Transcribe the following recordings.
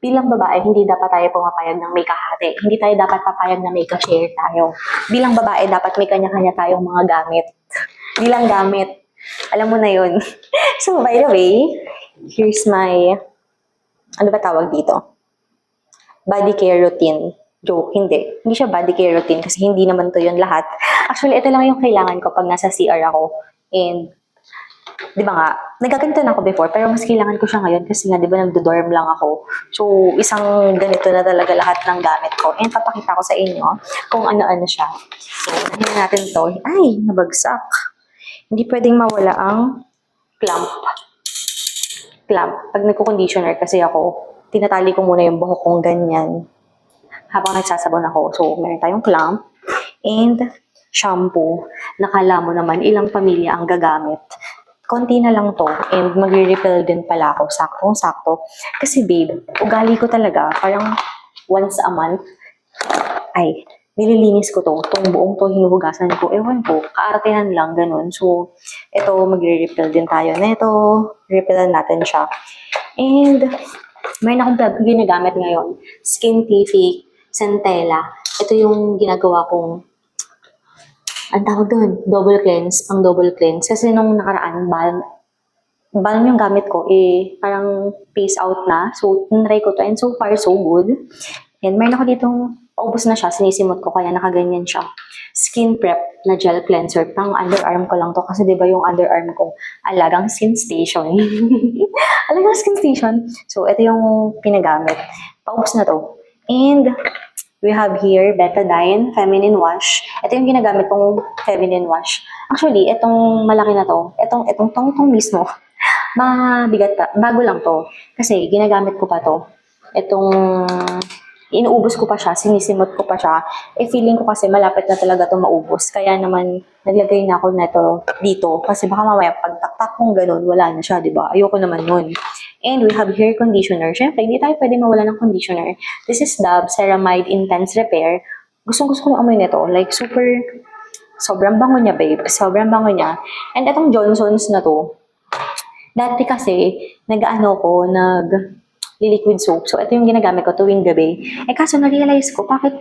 Bilang babae, hindi dapat tayo pumapayag ng may kahati. Hindi tayo dapat papayag na may ka-share tayo. Bilang babae, dapat may kanya-kanya tayong mga gamit. Bilang gamit. Alam mo na yun. So, by the way, here's my, ano ba tawag dito? Body care routine. Joke, hindi. Hindi siya body care routine kasi hindi naman to yun lahat. Actually, ito lang yung kailangan ko pag nasa CR ako. And, di ba nga, nagkaganito na ako before, pero mas kailangan ko siya ngayon kasi nga, di ba, nagdo-dorm lang ako. So, isang ganito na talaga lahat ng gamit ko. And papakita ko sa inyo kung ano-ano siya. So, nahin natin to. Ay, nabagsak. Hindi pwedeng mawala ang clamp. Pag nagko-conditioner kasi ako, tinatali ko muna yung buhok kong ganyan habang nagsasabon ako. So, meron tayong clamp and shampoo. Nakala mo naman ilang pamilya ang gagamit. Konti na lang to and magre-refill din pala ako. Saktong-sakto. Kasi babe, ugali ko talaga parang once a month ay nililinis ko to. Itong buong to hinuhugasan ko. Ewan ko, kaartehan lang, ganun. So, ito, magre-refill din tayo na ito. Refillan natin siya. And, may akong ginagamit ngayon. Skintific Centella. Ito yung ginagawa kong, ang tawag doon, double cleanse, pang double cleanse. Kasi nung nakaraan, balm yung gamit ko, parang phase out na. So, tinry ko to and so far, so good. And meron ako ditong, ubos na siya, sinisimot ko, kaya nakaganyan siya. Skin Prep na gel cleanser. Pang underarm ko lang to kasi di ba yung underarm ko, alagang skin station. Alagang skin station. So, ito yung pinagamit. Paubos na to. And, we have here Betadine Feminine Wash. Ito yung ginagamit kong feminine wash. Actually, itong malaki na to, itong mismo, mabigat pa. Bago lang to. Kasi, ginagamit ko pa to. Itong inuubos ko pa siya, sinisimot ko pa siya, feeling ko kasi malapit na talaga ito maubos. Kaya naman, naglagay na ako nito dito. Kasi baka mamaya, pag taktak kong ganun, wala na siya, di ba? Ayoko naman nun. And we have hair conditioner. Siyempre, hindi tayo pwede mawala ng conditioner. This is Dove Ceramide Intense Repair. Gustong-gusto ko yung amoy nito. Like, sobrang bango niya, babe. Sobrang bango niya. And itong Johnson's na to, dati kasi, liquid soap. So, ito yung ginagamit ko tuwing gabi. Kaso na-realize ko, bakit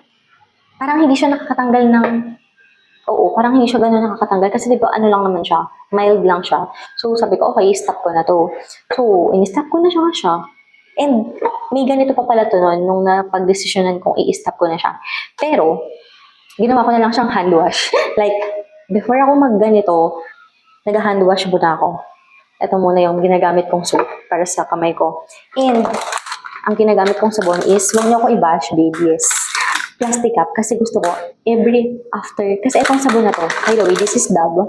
parang hindi siya nakakatanggal ng, parang hindi siya ganun nakakatanggal. Kasi di ba, ano lang naman siya, mild lang siya. So, sabi ko, okay, stop ko na to. So, in-stop ko na siya. And, may ganito pa pala to nung napag-desisyonan kong i-stop ko na siya. Pero, ginawa ko na lang siyang hand wash. Like, before ako mag-ganito, nag-hand wash muna ako. Ito muna yung ginagamit kong soap para sa kamay ko. And, ang ginagamit kong sabon is, huwag niyo ako i-bash, baby. Yes. Plastic cup. Kasi gusto ko, kasi itong sabon na to, by the way, this is Dove.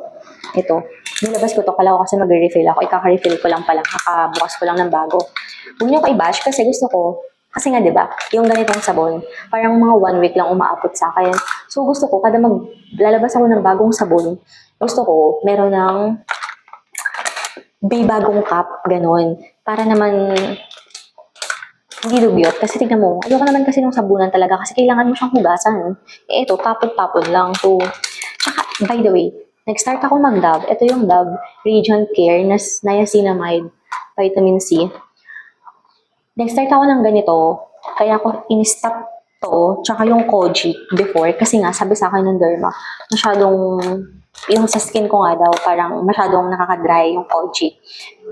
Ito. Nilabas ko to, kala ko kasi mag-refill ako. Ikaka-refill ko lang pala. Kakabukas ko lang ng bago. Huwag niyo ako i-bash kasi gusto ko, kasi nga, diba, yung ganitong sabon, parang mga 1 week lang umaabot sa akin. So, gusto ko, kada maglalabas ako ng bagong sabon, gusto ko, meron ng bagong cup, ganun. Para naman, hindi dubyot. Kasi tignan mo, ayoko naman kasi ng sabunan talaga kasi kailangan mo siyang hugasan. Ito, tapon-tapon lang. So, tsaka, by the way, nag-start ako mag-Dove. Ito yung Dove Radiant Care na Niacinamide Vitamin C. Nag-start ako ng ganito, kaya ako in-stop to, tsaka yung Kojic before, kasi nga, sabi sa akin ng derma, yung sa skin ko nga daw, parang masyadong nakaka-dry yung Kojic.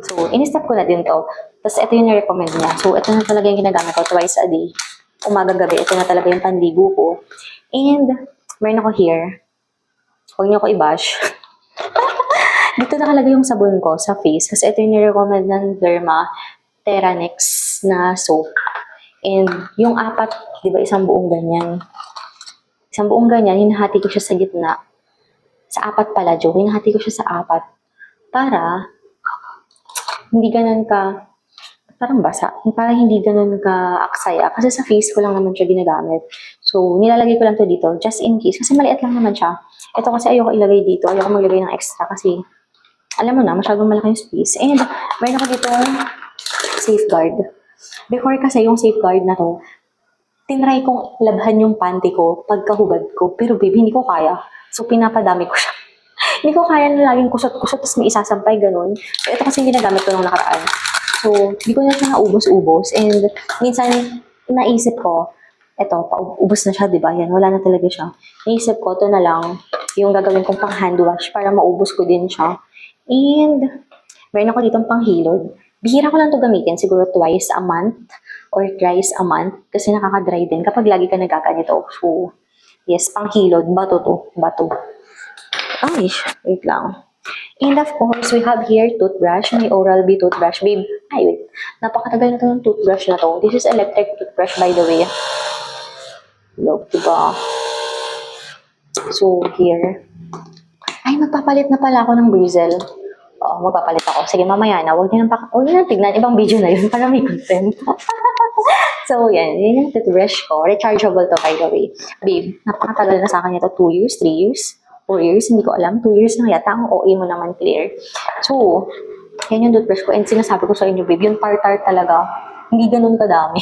So, in-stop ko na din to. Tapos, ito yung na-recommend niya. So, ito na talaga yung ginagamit ko twice a day. Umaga-gabi, ito na talaga yung panligo ko. And, meron ako here. Huwag niyo ako i-bash. Dito nakalagay yung sabon ko sa face. Kasi ito yung ni-recommend ng derma, Theranex na soap. And, yung apat, di ba, isang buong ganyan. Isang buong ganyan, hinahati ko siya sa gitna. Sa apat pala, Joe. Hinahati ko siya sa apat. Para, hindi ganun ka, parang basa. Para hindi ganun ka aksaya. Kasi sa face ko lang naman siya ginagamit. So, nilalagay ko lang to dito, just in case. Kasi maliit lang naman siya. Ito kasi ayoko ilagay dito. Ayoko maglagay ng extra kasi, alam mo na, masyadong malaki yung space. And, mayroon ako dito safeguard. Before kasi yung safeguard na to, tinry kong labhan yung panty ko pagkahubad ko. Pero babe, hindi ko kaya. So, pinapadami ko siya. Hindi ko kaya na laging kusot-kusot tapos may isasampay, ganun. So, ito kasi ginagamit ko nung nakaraan. So, hindi ko na siya naubos-ubos. And minsan, naisip ko, eto, paubos na siya, di ba? Yan, wala na talaga siya. Naisip ko, ito na lang, yung gagawin kong pang hand wash para maubos ko din siya. And, meron ako ditong panghilod. Bihira ko lang ito gamitin, siguro twice a month or thrice a month kasi nakaka-dry din kapag lagi ka nagaganito. So, yes, panghilod. Bato to. Bato. Ay, wait lang. And of course, we have here toothbrush. May Oral-B toothbrush. Babe, ay wait. Napakatagal na to ng toothbrush na to. This is electric toothbrush by the way. Look, diba? So, here. Ay, magpapalit na pala ako ng bristle. Oo, magpapalit ako. Sige, mamaya na. Huwag niyo nang tignan. Ibang video na yun para may content. So, yan. Yan yung toothbrush ko. Rechargeable to, by the way. Babe, napakatagal na sa akin ito. 2 years, 3 years, 4 years. Hindi ko alam. 2 years na yata. Ang OA mo naman, clear. So, yan yung toothbrush ko. And sinasabi ko sa inyo, babe, yung tartar talaga, hindi ganun kadami.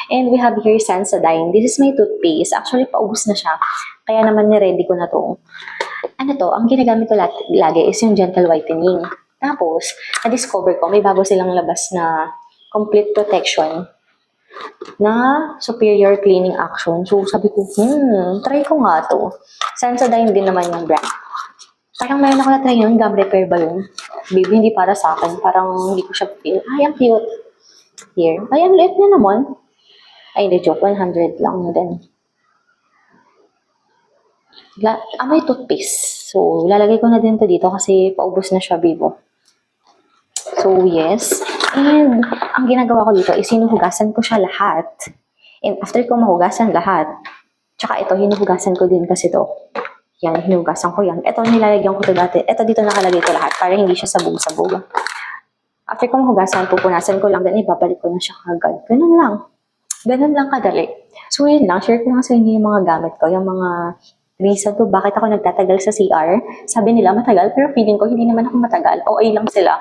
And we have here Sensodyne. This is my toothpaste. Actually, paubos na siya. Kaya naman ni-ready ko na to. Ano to, ang ginagamit ko lagi is yung gentle whitening. Tapos, na-discover ko, may bago silang labas na complete protection na superior cleaning action. So, sabi ko, try ko nga to. Sensodyne din naman yung brand. Parang mayroon ako na-try yun, gum repair ba yun? Baby, hindi para sa akin. Parang hindi ko siya feel. Ay, ang cute. Here. Ay, ang liit niya naman. Ay, hindi joke. 100 lang din. May toothpaste. So, lalagay ko na din to dito kasi paubos na siya, bibo. So, yes. And, ang ginagawa ko dito is hinuhugasan ko siya lahat. And after ko mahugasan lahat, tsaka ito, hinuhugasan ko din kasi to. Yan, hinuhugasan ko yan. Ito, nilalagyan ko to dati. Ito, dito nakalagay ko lahat para hindi siya sabog-sabog. After ko mahugasan, pupunasan ko lang, then ibabalik ko na siya kagad. Ganun lang. Ganun lang kadali. So, yun lang. Share ko lang sa inyo yung mga gamit ko, yung mga reason to bakit ako nagtatagal sa CR. Sabi nila matagal, pero feeling ko hindi naman ako matagal. OA lang sila.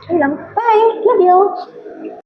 Yun lang. Bye! Love you!